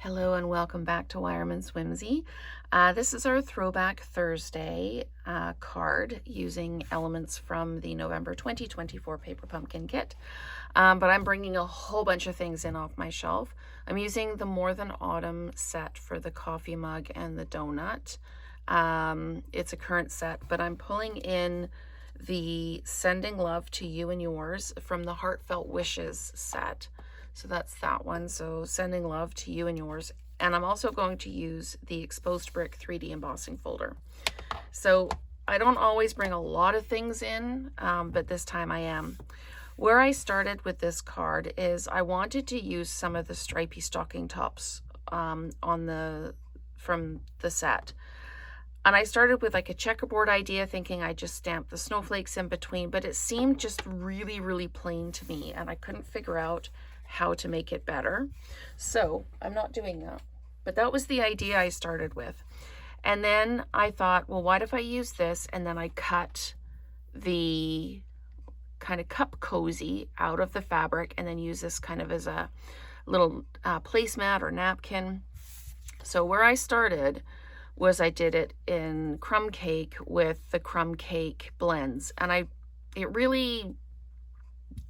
Hello and welcome back to Wireman's Whimsy. This is our Throwback Thursday card using elements from the November 2024 Paper Pumpkin Kit. But I'm bringing a whole bunch of things in off my shelf. I'm using the More Than Autumn set for the coffee mug and the donut. It's a current set, but I'm pulling in the Sending Love to You and Yours from the Heartfelt Wishes set. So that's that one. So Sending Love to You and Yours. And I'm also going to use the Exposed Brick 3D embossing folder. So I don't always bring a lot of things in, but this time I am. Where I started with this card is I wanted to use some of the stripy stocking tops from the set. And I started with like a checkerboard idea, thinking I just stamped the snowflakes in between, but it seemed just really, really plain to me, and I couldn't figure out how to make it better. So I'm not doing that. But that was the idea I started with. And then I thought, well, what if I use this and then I cut the kind of cup cozy out of the fabric and then use this kind of as a little placemat or napkin. So where I started was I did it in crumb cake with the crumb cake blends, and it really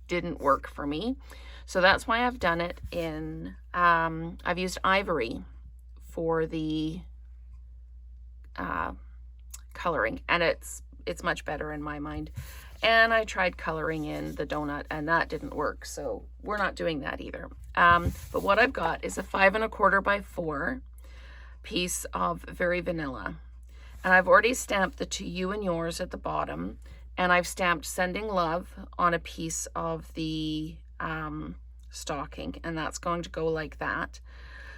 didn't work for me. So that's why I've done it in, I've used ivory for the coloring, and it's much better in my mind. And I tried coloring in the donut, and that didn't work, so we're not doing that either. But what I've got is a 5 1/4 by 4 piece of Very Vanilla, and I've already stamped the To You and Yours at the bottom, and I've stamped Sending Love on a piece of the stocking, and that's going to go like that.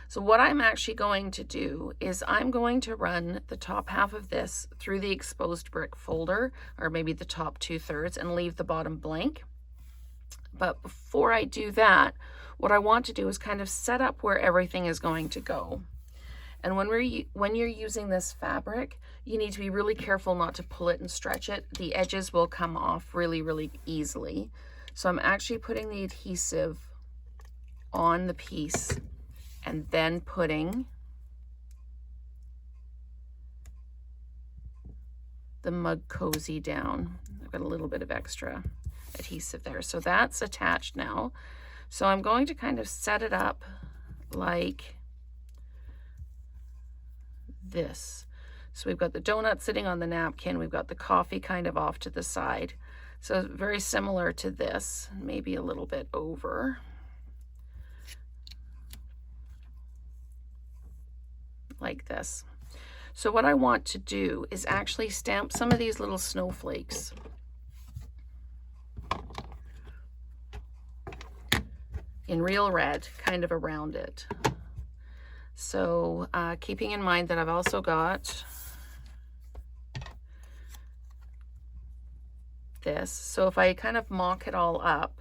So what I'm actually going to do is I'm going to run the top half of this through the Exposed Brick folder, or maybe the top 2/3, and leave the bottom blank. But before I do that, what I want to do is kind of set up where everything is going to go. And when you're using this fabric, you need to be really careful not to pull it and stretch it. The edges will come off really, really easily. So I'm actually putting the adhesive on the piece and then putting the mug cozy down. I've got a little bit of extra adhesive there. So that's attached now. So I'm going to kind of set it up like this. So we've got the donut sitting on the napkin, we've got the coffee kind of off to the side. So very similar to this, maybe a little bit over. Like this. So what I want to do is actually stamp some of these little snowflakes in real red, kind of around it. So keeping in mind that I've also got this. So if I kind of mock it all up,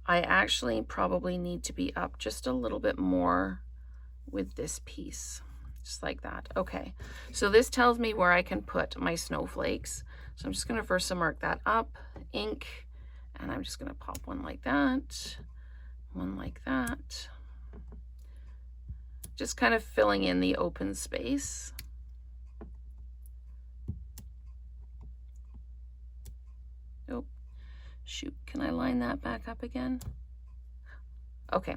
I actually probably need to be up just a little bit more with this piece, just like that. Okay, so this tells me where I can put my snowflakes. So I'm just going to first mark that up, ink, and I'm just going to pop one like that, one like that. Just kind of filling in the open space. Oh, shoot, can I line that back up again? Okay,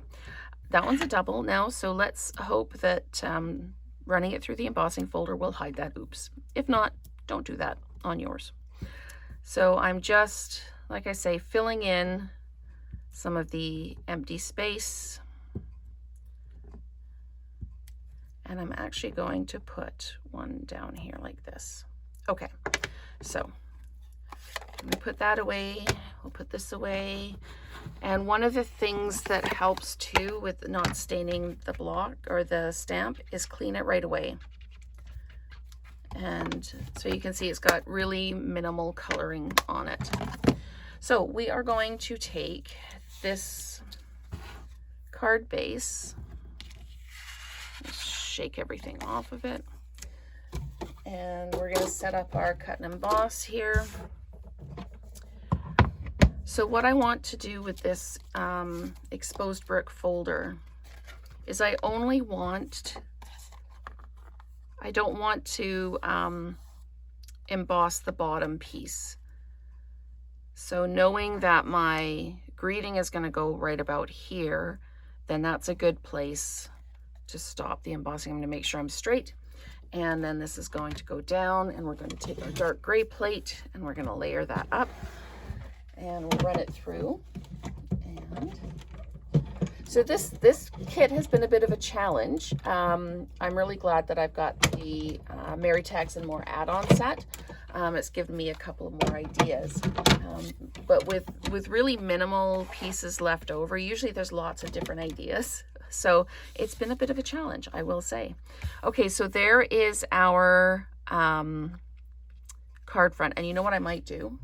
that one's a double now, so let's hope that running it through the embossing folder will hide that. Oops. If not, don't do that on yours. So I'm just, like I say, filling in some of the empty space. And I'm actually going to put one down here like this. Okay, so we put that away. We'll put this away. And one of the things that helps too with not staining the block or the stamp is clean it right away. And so you can see it's got really minimal coloring on it. So we are going to take this card base, shake everything off of it, and we're going to set up our cut and emboss here. So what I want to do with this exposed brick folder is I don't want to emboss the bottom piece. So knowing that my greeting is going to go right about here, then that's a good place to stop the embossing. I'm going to make sure I'm straight. And then this is going to go down, and we're going to take our dark gray plate and we're going to layer that up, and we'll run it through. And so this kit has been a bit of a challenge. I'm really glad that I've got the Mary Tags and More add-on set. It's given me a couple of more ideas. But with really minimal pieces left over, usually there's lots of different ideas. So it's been a bit of a challenge, I will say. Okay, so there is our card front. And you know what I might do?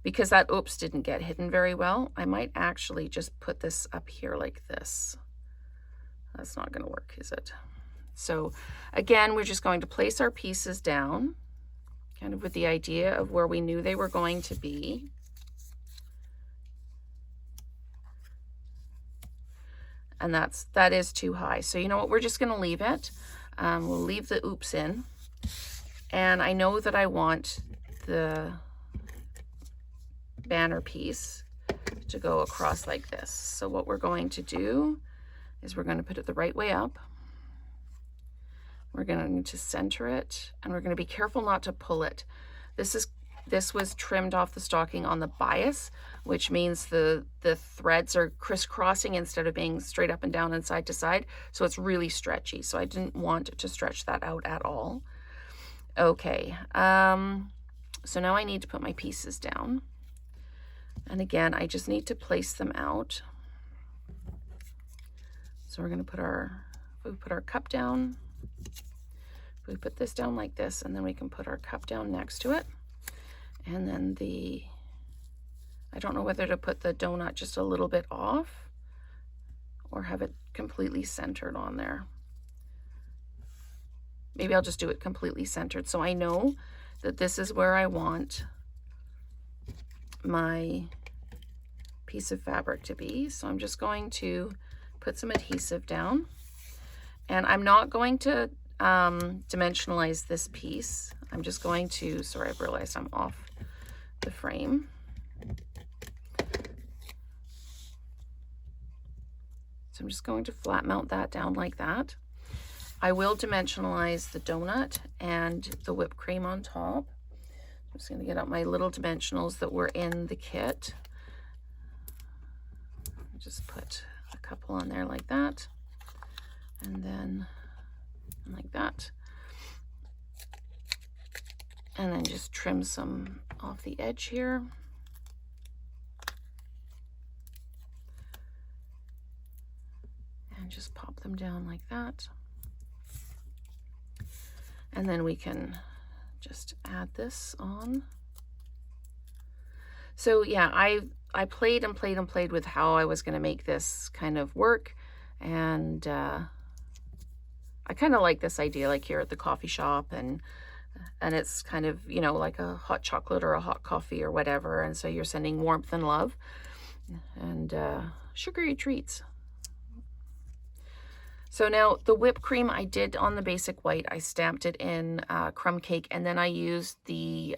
Because that oops didn't get hidden very well, I might actually just put this up here like this. That's not going to work, is it? So again, we're just going to place our pieces down, kind of with the idea of where we knew they were going to be. And that is too high. So you know what, we're just going to leave it. We'll leave the oops in. And I know that I want the banner piece to go across like this. So what we're going to do is we're going to put it the right way up. We're going to center it, and we're going to be careful not to pull it. This was trimmed off the stocking on the bias, which means the threads are crisscrossing instead of being straight up and down and side to side. So it's really stretchy. So I didn't want to stretch that out at all. Okay, so now I need to put my pieces down. And again, I just need to place them out. So we're going to put we put our cup down. We put this down like this, and then we can put our cup down next to it. And then I don't know whether to put the donut just a little bit off or have it completely centered on there. Maybe I'll just do it completely centered. So I know that this is where I want my piece of fabric to be. So I'm just going to put some adhesive down, and I'm not going to dimensionalize this piece. I'm just going to, sorry, I've realized I'm off the frame. So I'm just going to flat mount that down like that. I will dimensionalize the donut and the whipped cream on top. I'm just going to get out my little dimensionals that were in the kit. Just put a couple on there like that, and then like that, and then just trim some off the edge here. And just pop them down like that. And then we can just add this on. So yeah, I played and played and played with how I was going to make this kind of work, and I kind of like this idea, like here at the coffee shop, and it's kind of, you know, like a hot chocolate or a hot coffee or whatever, and so you're sending warmth and love and sugary treats. So now the whipped cream I did on the basic white, I stamped it in crumb cake, and then I used the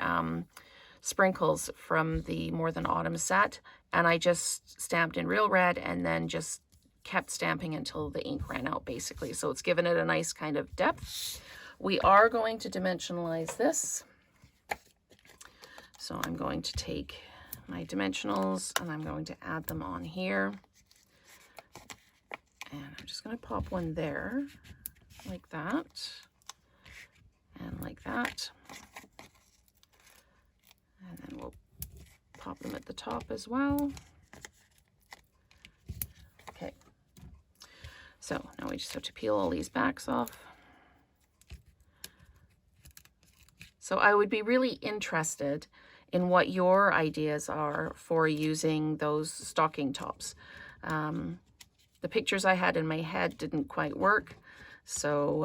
sprinkles from the More Than Autumn set, and I just stamped in real red and then just kept stamping until the ink ran out, basically. So it's given it a nice kind of depth. We are going to dimensionalize this. So I'm going to take my dimensionals and I'm going to add them on here. And I'm just going to pop one there, like that, and like that. And then we'll pop them at the top as well. Okay. So now we just have to peel all these backs off. So I would be really interested in what your ideas are for using those stocking tops. The pictures I had in my head didn't quite work, so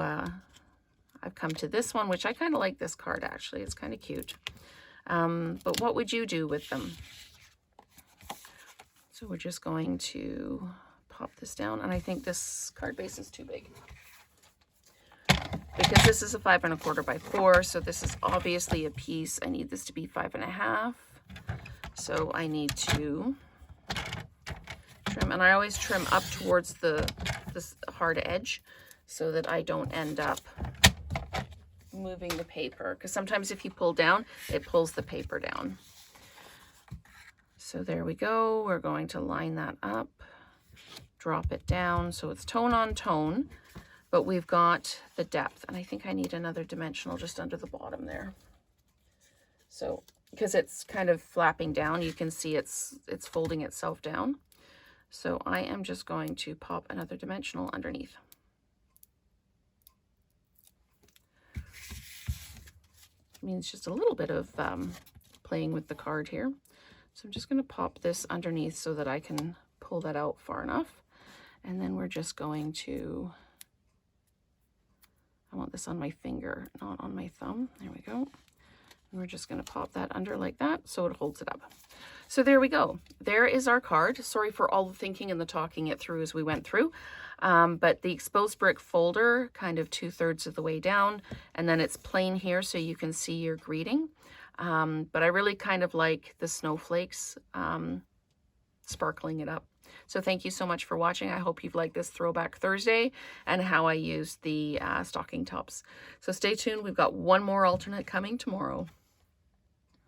I've come to this one, which I kind of like this card actually. It's kind of cute. But what would you do with them? So we're just going to pop this down, and I think this card base is too big because this is a 5 1/4 by 4, so this is obviously a piece. I need this to be 5 1/2, so I need to trim, and I always trim up towards this hard edge so that I don't end up moving the paper, because sometimes if you pull down, it pulls the paper down. So there we go. We're going to line that up, drop it down so it's tone on tone, but we've got the depth, and I think I need another dimensional just under the bottom there. So because it's kind of flapping down, you can see it's folding itself down. So I am just going to pop another dimensional underneath. It means just a little bit of playing with the card here. So I'm just going to pop this underneath so that I can pull that out far enough. And then we're just going to, I want this on my finger, not on my thumb. There we go. And we're just going to pop that under like that so it holds it up. So there we go. There is our card. Sorry for all the thinking and the talking it through as we went through. But the exposed brick folder, kind of 2/3 of the way down, and then it's plain here so you can see your greeting. But I really kind of like the snowflakes sparkling it up. So thank you so much for watching. I hope you've liked this Throwback Thursday and how I used the stocking tops. So stay tuned. We've got one more alternate coming tomorrow.